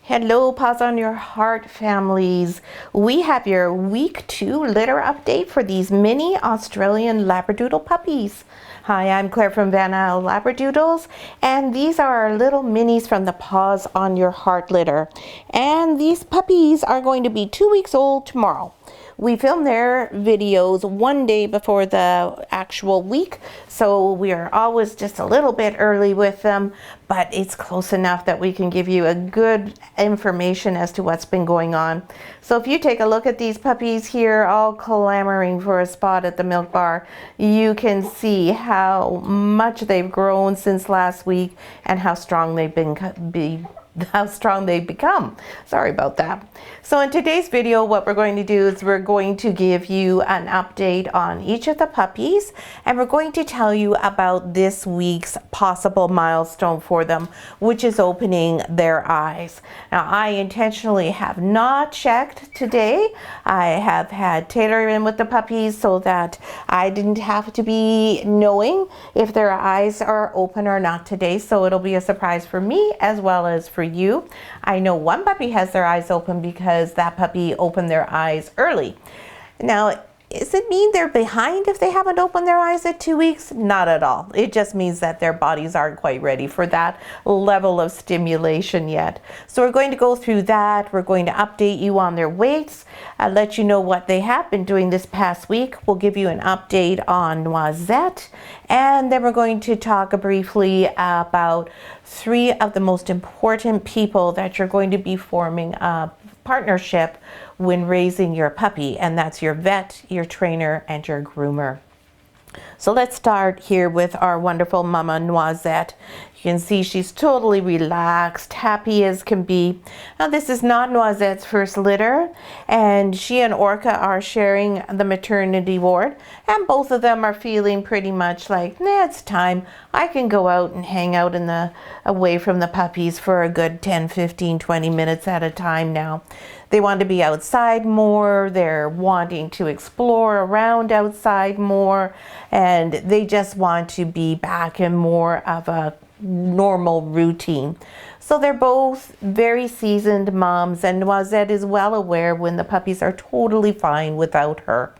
Hello, Paws on Your Heart families. We have your week 2 litter update for these mini Australian Labradoodle puppies. Hi, I'm Claire from Van Isle Labradoodles, and these are our little minis from the Paws on Your Heart litter. And these puppies are going to be 2 weeks old tomorrow. We filmed their videos one day before the actual week, so we are always just a little bit early with them, but it's close enough that we can give you a good information as to what's been going on. So if you take a look at these puppies here, all clamoring for a spot at the milk bar, you can see how much they've grown since last week and how strong they've become. Sorry about that. So in today's video, what we're going to do is we're going to give you an update on each of the puppies, and we're going to tell you about this week's possible milestone for them, which is opening their eyes. Now, I intentionally have not checked today. I have had Taylor in with the puppies so that I didn't have to be knowing if their eyes are open or not today. So it'll be a surprise for me as well as for you. I know one puppy has their eyes open because that puppy opened their eyes early. Now, does it mean they're behind if they haven't opened their eyes at 2 weeks? Not at all. It just means that their bodies aren't quite ready for that level of stimulation yet. So we're going to go through that. We're going to update you on their weights, let you know what they have been doing this past week. We'll give you an update on Noisette, and then we're going to talk briefly about 3 of the most important people that you're going to be forming a partnership when raising your puppy, and that's your vet, your trainer, and your groomer. So let's start here with our wonderful mama Noisette. You can see she's totally relaxed, happy as can be. Now, this is not Noisette's first litter, and she and Orca are sharing the maternity ward, and both of them are feeling pretty much like, nah, it's time. I can go out and hang out away from the puppies for a good 10, 15, 20 minutes at a time now. They want to be outside more, they're wanting to explore around outside more, and they just want to be back in more of a normal routine. So they're both very seasoned moms, and Noisette is well aware when the puppies are totally fine without her.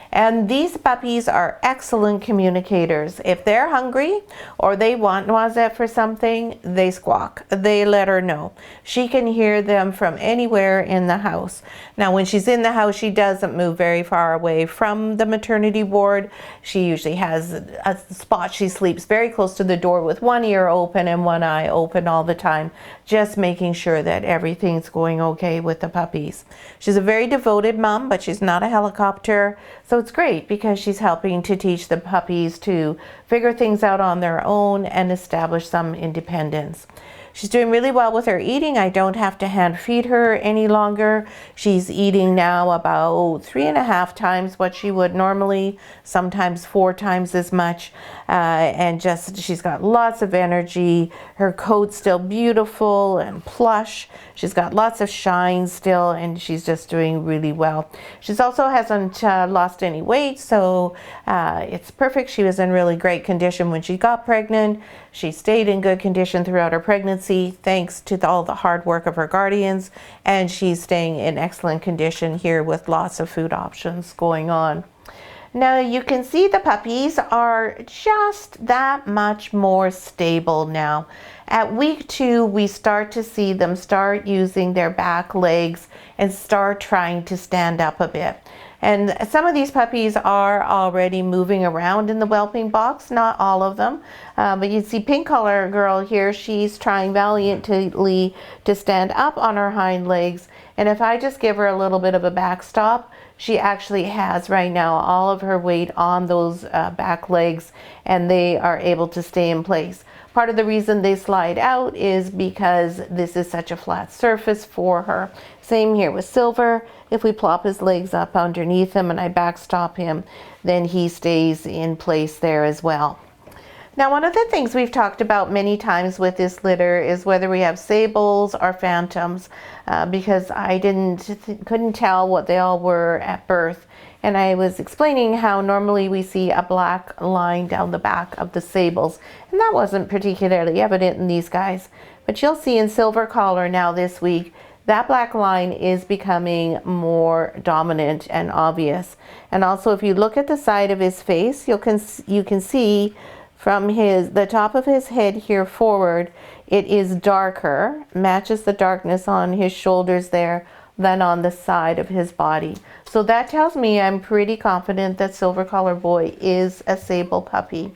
And these puppies are excellent communicators. If they're hungry or they want Noisette for something, they squawk. They let her know. She can hear them from anywhere in the house. Now, when she's in the house, she doesn't move very far away from the maternity ward. She usually has a spot she sleeps very close to the door with one ear open and one eye open all the time, just making sure that everything's going okay with the puppies. She's a very devoted mom, but she's not a helicopter. So it's great because she's helping to teach the puppies to figure things out on their own and establish some independence. She's doing really well with her eating. I don't have to hand feed her any longer. She's eating now about 3.5 times what she would normally, sometimes 4 times as much. And she's got lots of energy. Her coat's still beautiful and plush. She's got lots of shine still, and she's just doing really well. She also hasn't lost any weight, so it's perfect. She was in really great condition when she got pregnant. She stayed in good condition throughout her pregnancy, thanks to all the hard work of her guardians, and she's staying in excellent condition here with lots of food options going on. Now, you can see the puppies are just that much more stable now. At week 2, we start to see them start using their back legs and start trying to stand up a bit. And some of these puppies are already moving around in the whelping box, not all of them. But you see Pink Color Girl here, she's trying valiantly to stand up on her hind legs. And if I just give her a little bit of a backstop, she actually has right now all of her weight on those back legs, and they are able to stay in place. Part of the reason they slide out is because this is such a flat surface for her. Same here with Silver. If we plop his legs up underneath him and I backstop him, then he stays in place there as well. Now, one of the things we've talked about many times with this litter is whether we have sables or phantoms, because I couldn't tell what they all were at birth. And I was explaining how normally we see a black line down the back of the sables, and that wasn't particularly evident in these guys. But you'll see in silver collar now this week, that black line is becoming more dominant and obvious. And also if you look at the side of his face, you can see from the top of his head here forward, it is darker, matches the darkness on his shoulders there than on the side of his body. So that tells me I'm pretty confident that silver collar boy is a sable puppy.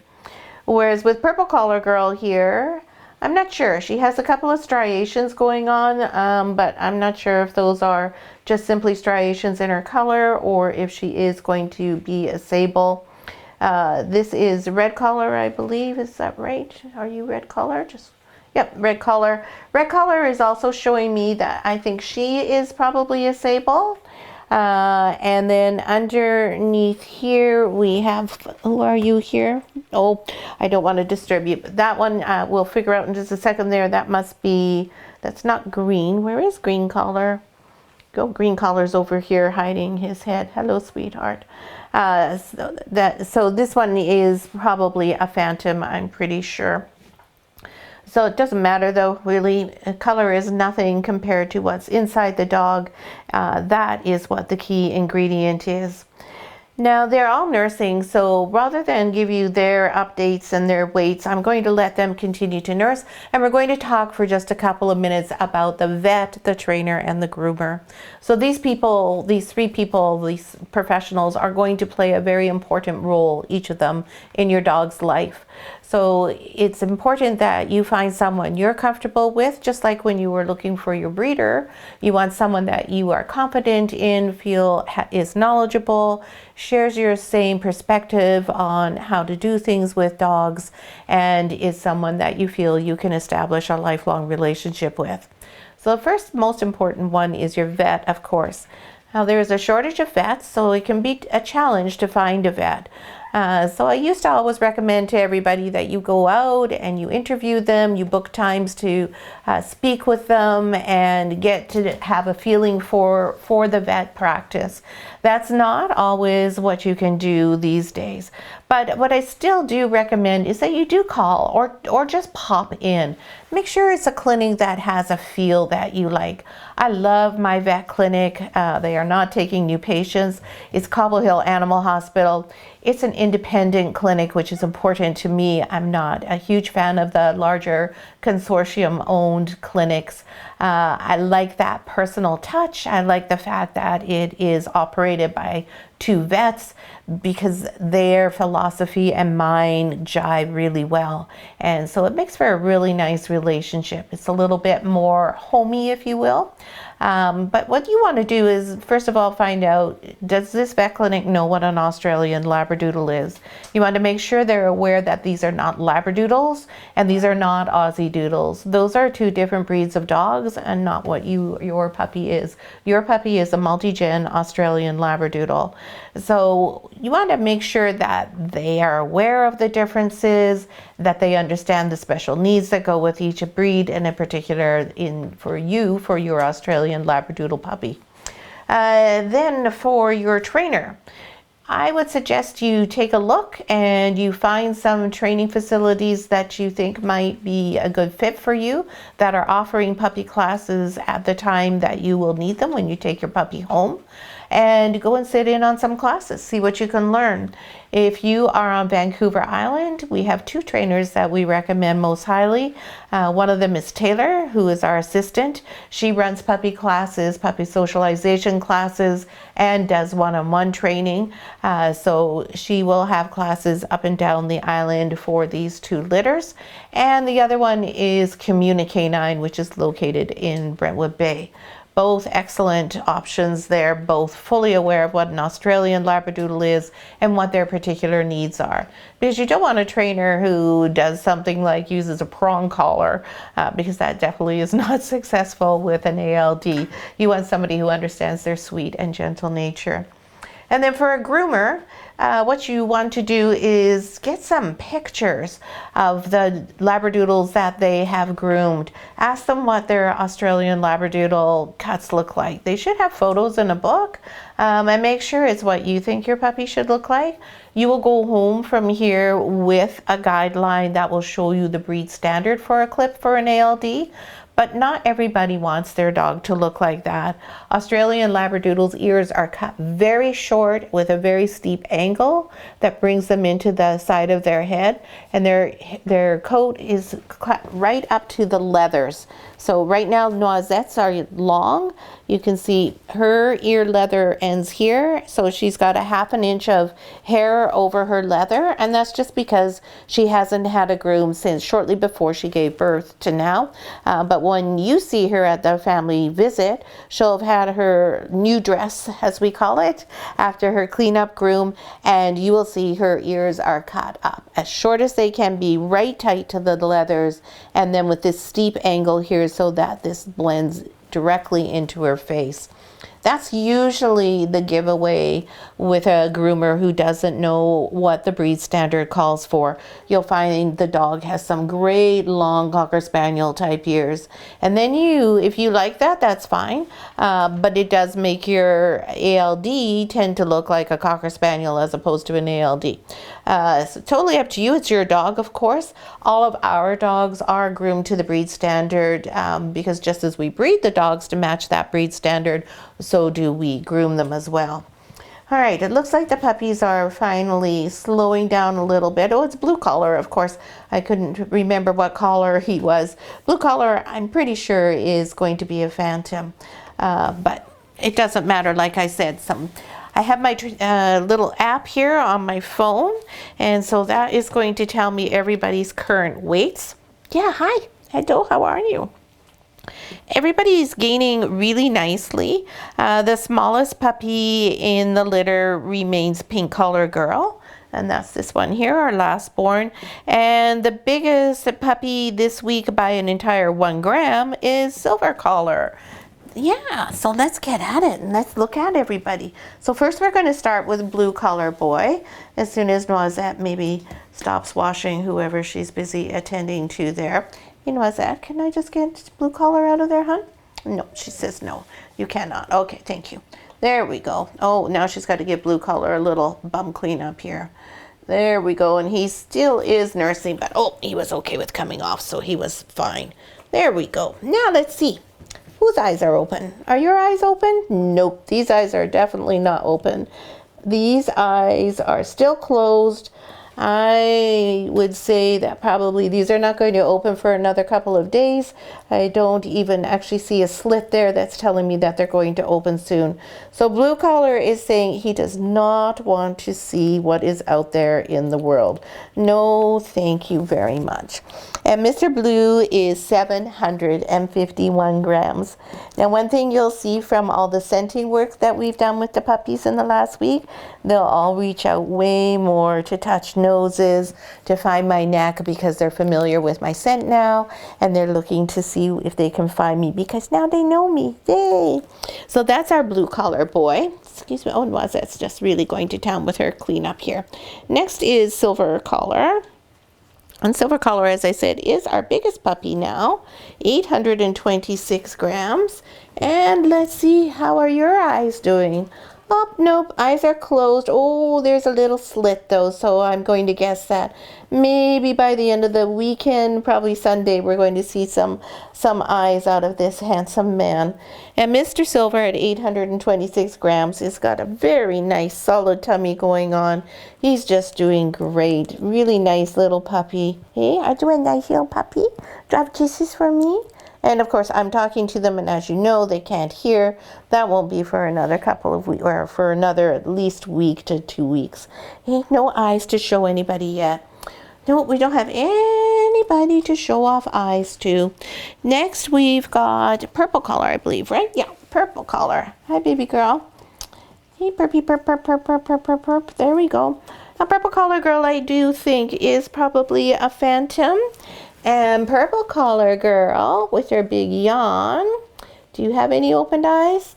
Whereas with purple collar girl here, I'm not sure. She has a couple of striations going on, but I'm not sure if those are just simply striations in her color or if she is going to be a sable. This is red collar, I believe. Is that right? Are you red collar? Yep, red collar. Red collar is also showing me that I think she is probably a sable. And then underneath here we have, who are you here? Oh, I don't want to disturb you, but that one we'll figure out in just a second there. That must be, that's not green. Where is green collar? Go, green collar's over here hiding his head. Hello, sweetheart. So this one is probably a phantom, I'm pretty sure. So it doesn't matter though, really. Color is nothing compared to what's inside the dog. That is what the key ingredient is. Now they're all nursing, so rather than give you their updates and their weights, I'm going to let them continue to nurse, and we're going to talk for just a couple of minutes about the vet, the trainer, and the groomer. So these people, these three people, these professionals are going to play a very important role, each of them, in your dog's life. So it's important that you find someone you're comfortable with, just like when you were looking for your breeder. You want someone that you are confident in, feel is knowledgeable, shares your same perspective on how to do things with dogs, and is someone that you feel you can establish a lifelong relationship with. So the first most important one is your vet, of course. Now there is a shortage of vets, so it can be a challenge to find a vet. So I used to always recommend to everybody that you go out and you interview them, you book times to speak with them and get to have a feeling for the vet practice. That's not always what you can do these days. But what I still do recommend is that you do call or just pop in. Make sure it's a clinic that has a feel that you like. I love my vet clinic. They are not taking new patients. It's Cobble Hill Animal Hospital. It's an independent clinic, which is important to me. I'm not a huge fan of the larger consortium-owned clinics. I like that personal touch. I like the fact that it is operated by two vets because their philosophy and mine jive really well. And so it makes for a really nice relationship. It's a little bit more homey, if you will. But what you want to do is, first of all, find out, does this vet clinic know what an Australian Labradoodle is? You want to make sure they're aware that these are not Labradoodles and these are not Aussie Doodles. Those are two different breeds of dogs and not what your puppy is. Your puppy is a multi-gen Australian Labradoodle. So you want to make sure that they are aware of the differences, that they understand the special needs that go with each breed, and in particular for your Australian Labradoodle puppy. Then for your trainer, I would suggest you take a look and you find some training facilities that you think might be a good fit for you that are offering puppy classes at the time that you will need them when you take your puppy home. And go and sit in on some classes, see what you can learn. If you are on Vancouver Island, we have two trainers that we recommend most highly. One of them is Taylor, who is our assistant. She runs puppy classes, puppy socialization classes, and does one-on-one training. So she will have classes up and down the island for these two litters. And the other one is Communicanine, which is located in Brentwood Bay. Both excellent options there, both fully aware of what an Australian Labradoodle is and what their particular needs are. Because you don't want a trainer who does something like uses a prong collar, because that definitely is not successful with an ALD. You want somebody who understands their sweet and gentle nature. And then for a groomer, what you want to do is get some pictures of the Labradoodles that they have groomed. Ask them what their Australian Labradoodle cuts look like. They should have photos in a book, and make sure it's what you think your puppy should look like. You will go home from here with a guideline that will show you the breed standard for a clip for an ALD. But not everybody wants their dog to look like that. Australian Labradoodles' ears are cut very short with a very steep angle that brings them into the side of their head, and their coat is cut right up to the leathers. So right now Noisette's are long. You can see her ear leather ends here, so she's got a 1/2 inch of hair over her leather, and that's just because she hasn't had a groom since shortly before she gave birth to now. But when you see her at the family visit, she'll have had her new dress, as we call it, after her cleanup groom, and you will see her ears are cut up as short as they can be, right tight to the leathers, and then with this steep angle here so that this blends directly into her face. That's usually the giveaway with a groomer who doesn't know what the breed standard calls for. You'll find the dog has some great long Cocker Spaniel type ears. And then if you like that, that's fine. But it does make your ALD tend to look like a Cocker Spaniel as opposed to an ALD. So totally up to you. It's your dog, of course. All of our dogs are groomed to the breed standard because just as we breed the dogs to match that breed standard, so do we groom them as well. All right, it looks like the puppies are finally slowing down a little bit. Oh, it's Blue Collar, of course. I couldn't remember what collar he was. Blue Collar, I'm pretty sure, is going to be a phantom. But it doesn't matter, like I said. I have my little app here on my phone, and so that is going to tell me everybody's current weights. Yeah, hi. Hello, how are you? Everybody's gaining really nicely. The smallest puppy in the litter remains Pink Collar Girl, and that's this one here, our last born. And the biggest puppy this week by an entire 1 gram is Silver Collar. Yeah, so let's get at it and let's look at everybody. So first we're going to start with Blue Collar Boy, as soon as Noisette maybe stops washing whoever she's busy attending to there. Hey, Noisette, can I just get Blue Collar out of there, hon? No, she says no, you cannot. Okay, thank you. There we go. Oh, now she's got to give Blue Collar a little bum clean up here. There we go, and he still is nursing, but oh, he was okay with coming off, so he was fine. There we go. Now let's see. Whose eyes are open? Are your eyes open? Nope, these eyes are definitely not open. These eyes are still closed. I would say that probably these are not going to open for another couple of days. I don't even actually see a slit there that's telling me that they're going to open soon. So Blue Collar is saying he does not want to see what is out there in the world. No, thank you very much. And Mr. Blue is 751 grams. Now, one thing you'll see from all the scenting work that we've done with the puppies in the last week, they'll all reach out way more to touch noses, to find my neck because they're familiar with my scent now, and they're looking to see if they can find me because now they know me. Yay! So that's our Blue Collar Boy. Excuse me. Oh, Noisette's just really going to town with her cleanup here. Next is Silver Collar. And Silver Collar, as I said, is our biggest puppy now, 826 grams. And let's see, how are your eyes doing? Oh, nope, eyes are closed. Oh, there's a little slit though, so I'm going to guess that maybe by the end of the weekend, probably Sunday, we're going to see some eyes out of this handsome man. And Mr. Silver at 826 grams has got a very nice solid tummy going on. He's just doing great. Really nice little puppy. Hey, are you a nice little puppy? Do you have kisses for me? And of course, I'm talking to them, and as you know, they can't hear. That won't be for another couple of weeks, or for another at least week to 2 weeks. Ain't no eyes to show anybody yet. No, we don't have anybody to show off eyes to. Next, we've got Purple Collar, I believe, right? Yeah, Purple Collar. Hi, baby girl. Hey, burpy, burp, burp, burp, burp, burp, burp, burp. There we go. Now, Purple Collar Girl, I do think, is probably a phantom. And Purple Collar Girl with her big yawn. Do you have any opened eyes?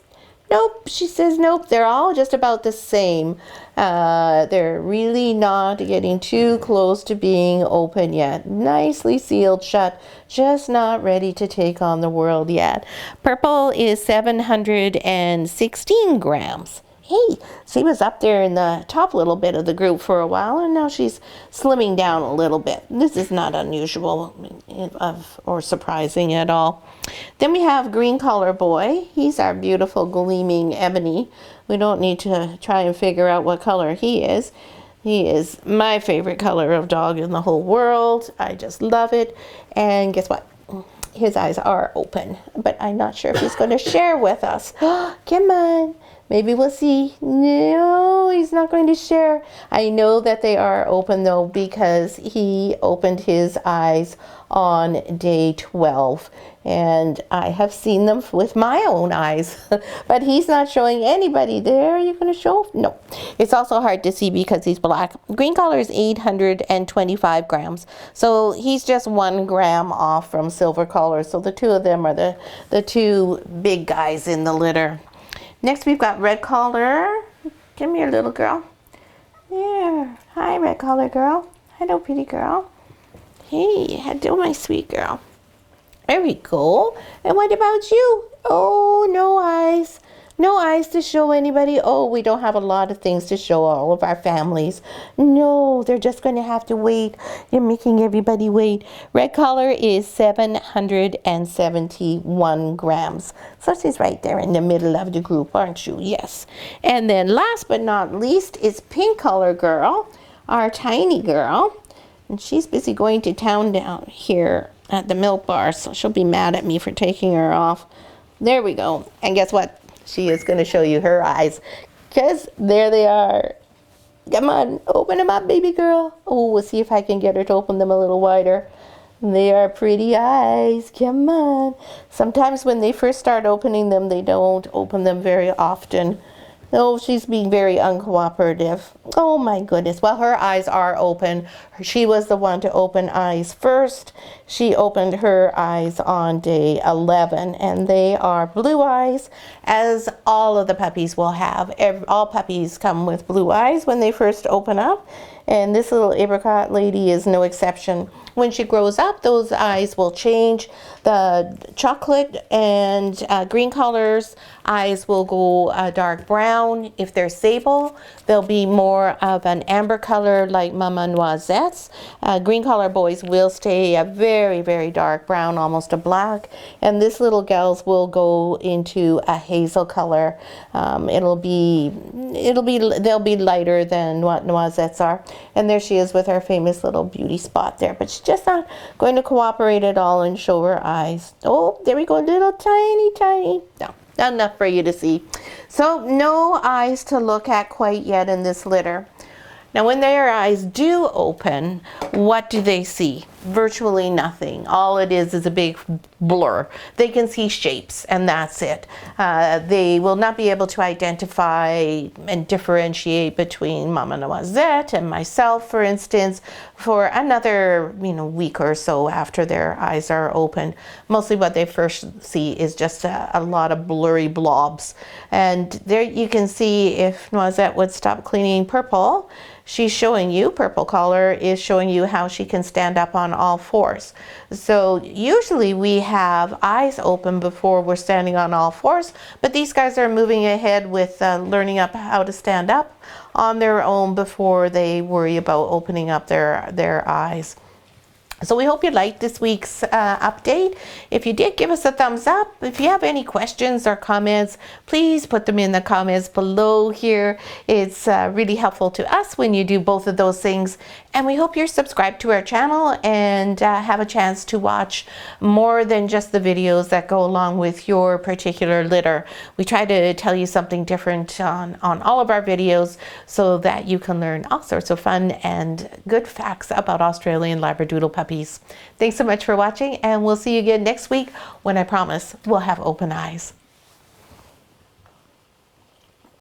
Nope, she says nope, they're all just about the same. They're really not getting too close to being open yet. Nicely sealed shut, just not ready to take on the world yet. Purple is 716 grams. Hey, she was up there in the top little bit of the group for a while, and now she's slimming down a little bit. This is not unusual or surprising at all. Then we have Green Collar Boy. He's our beautiful gleaming ebony. We don't need to try and figure out what color he is. He is my favorite color of dog in the whole world. I just love it. And guess what? His eyes are open, but I'm not sure if he's going to share with us. Come on. Maybe we'll see. No, he's not going to share. I know that they are open though, because he opened his eyes on day 12. And I have seen them with my own eyes, but he's not showing anybody. There, are you going to show? No. It's also hard to see because he's black. Green collar is 825 grams. So he's just 1 gram off from silver collar. So the two of them are the two big guys in the litter. Next, we've got red collar. Come here, little girl. There. Hi, red collar girl. Hello, pretty girl. Hey, hello, my sweet girl. There we go. And what about you? Oh, no eyes. No eyes to show anybody. Oh, we don't have a lot of things to show all of our families. No, they're just going to have to wait. You're making everybody wait. Red collar is 771 grams. So she's right there in the middle of the group, aren't you? Yes. And then last but not least is pink collar girl, our tiny girl. And she's busy going to town down here at the milk bar, so she'll be mad at me for taking her off. There we go. And guess what? She is going to show you her eyes, because there they are. Come on, open them up, baby girl. Oh, we'll see if I can get her to open them a little wider. They are pretty eyes. Come on. Sometimes when they first start opening them, they don't open them very often. Oh, she's being very uncooperative. Oh my goodness. Well, her eyes are open. She was the one to open eyes first. She opened her eyes on day 11, and they are blue eyes, as all of the puppies will have. All puppies come with blue eyes when they first open up, and this little apricot lady is no exception. When she grows up, those eyes will change. The chocolate and green colors eyes will go dark brown. If they're sable, they'll be more of an amber color like Mama Noisette's. Green color boys will stay a very, very dark brown, almost a black. And this little gal's will go into a hazel color. They'll be lighter than what Noisette's are. And there she is with her famous little beauty spot there. But she's just not going to cooperate at all and show her eyes. Oh, there we go, little tiny. No, not enough for you to see. So no eyes to look at quite yet in this litter. Now when their eyes do open, what do they see? Virtually nothing. All it is a big blur. They can see shapes, and that's it. They will not be able to identify and differentiate between Mama Noisette and myself, for instance, for another week or so after their eyes are open. Mostly what they first see is just a lot of blurry blobs. And there you can see if Noisette would stop cleaning Purple, she's showing you, Purple Collar is showing you how she can stand up on all fours. So usually we have eyes open before we're standing on all fours, but these guys are moving ahead with learning up how to stand up on their own before they worry about opening up their eyes. So we hope you liked this week's update. If you did, give us a thumbs up. If you have any questions or comments, please put them in the comments below here. It's really helpful to us when you do both of those things. And we hope you're subscribed to our channel and have a chance to watch more than just the videos that go along with your particular litter. We try to tell you something different on all of our videos so that you can learn all sorts of fun and good facts about Australian Labradoodle puppies. Thanks so much for watching, and we'll see you again next week when I promise we'll have open eyes.